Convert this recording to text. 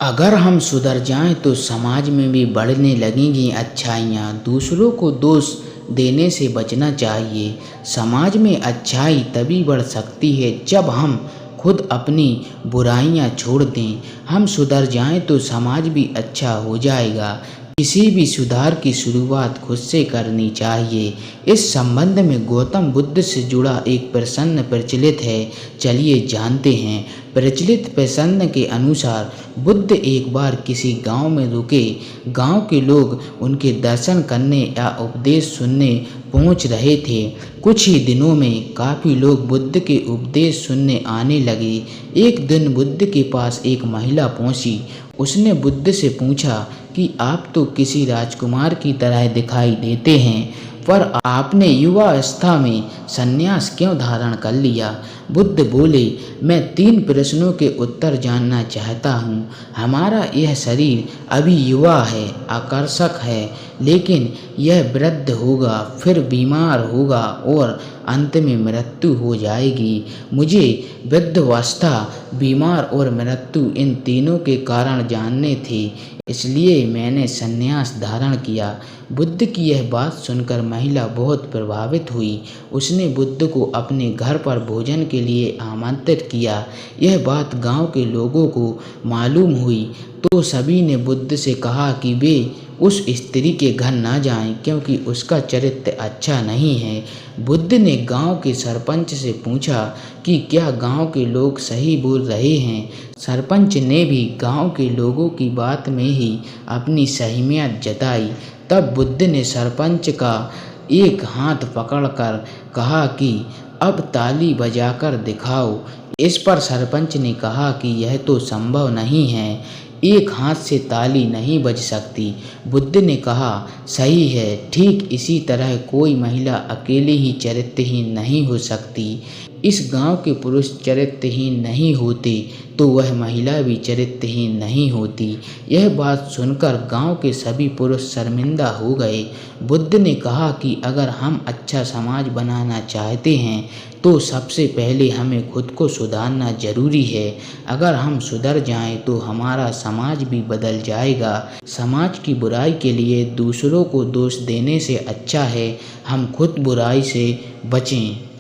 अगर हम सुधर जाएं तो समाज में भी बढ़ने लगेंगी अच्छाइयाँ। दूसरों को दोष देने से बचना चाहिए। समाज में अच्छाई तभी बढ़ सकती है जब हम खुद अपनी बुराइयाँ छोड़ दें। हम सुधर जाएं तो समाज भी अच्छा हो जाएगा। किसी भी सुधार की शुरुआत खुद से करनी चाहिए। इस संबंध में गौतम बुद्ध से जुड़ा एक प्रसंग प्रचलित है। चलिए जानते हैं। प्रचलित प्रसंग के अनुसार बुद्ध एक बार किसी गांव में रुके। गांव के लोग उनके दर्शन करने या उपदेश सुनने पहुंच रहे थे। कुछ ही दिनों में काफ़ी लोग बुद्ध के उपदेश सुनने आने लगे। एक दिन बुद्ध के पास एक महिला पहुंची। उसने बुद्ध से पूछा कि आप तो किसी राजकुमार की तरह दिखाई देते हैं, पर आपने युवावस्था में संन्यास क्यों धारण कर लिया? बुद्ध बोले, मैं 3 प्रश्नों के उत्तर जानना चाहता हूँ। हमारा यह शरीर अभी युवा है, आकर्षक है, लेकिन यह वृद्ध होगा, फिर बीमार होगा और अंत में मृत्यु हो जाएगी। मुझे वृद्धावस्था, बीमार और मृत्यु इन तीनों के कारण जानने थे, इसलिए मैंने संन्यास धारण किया। बुद्ध की यह बात सुनकर महिला बहुत प्रभावित हुई। उसने बुद्ध को अपने घर पर भोजन के लिए आमंत्रित किया। यह बात गांव के लोगों को मालूम हुई तो सभी ने बुद्ध से कहा कि वे उस स्त्री के घर न जाएं, क्योंकि उसका चरित्र अच्छा नहीं है। बुद्ध ने गांव के सरपंच से पूछा कि क्या गांव के लोग सही बोल रहे हैं। सरपंच ने भी गांव के लोगों की बात में ही अपनी सहमति जताई। तब बुद्ध ने सरपंच का एक हाथ पकड़कर कहा कि अब ताली बजाकर दिखाओ। इस पर सरपंच ने कहा कि यह तो संभव नहीं है, एक हाथ से ताली नहीं बज सकती। बुद्ध ने कहा, सही है, ठीक इसी तरह कोई महिला अकेले ही चरित्रहीन नहीं हो सकती। इस गांव के पुरुष चरित्रहीन नहीं होते तो वह महिला भी चरित्रहीन नहीं होती। यह बात सुनकर गांव के सभी पुरुष शर्मिंदा हो गए। बुद्ध ने कहा कि अगर हम अच्छा समाज बनाना चाहते हैं तो सबसे पहले हमें खुद को सुधारना जरूरी है। अगर हम सुधर जाएं तो हमारा समाज भी बदल जाएगा। समाज की बुराई के लिए दूसरों को दोष देने से अच्छा है हम खुद बुराई से बचें।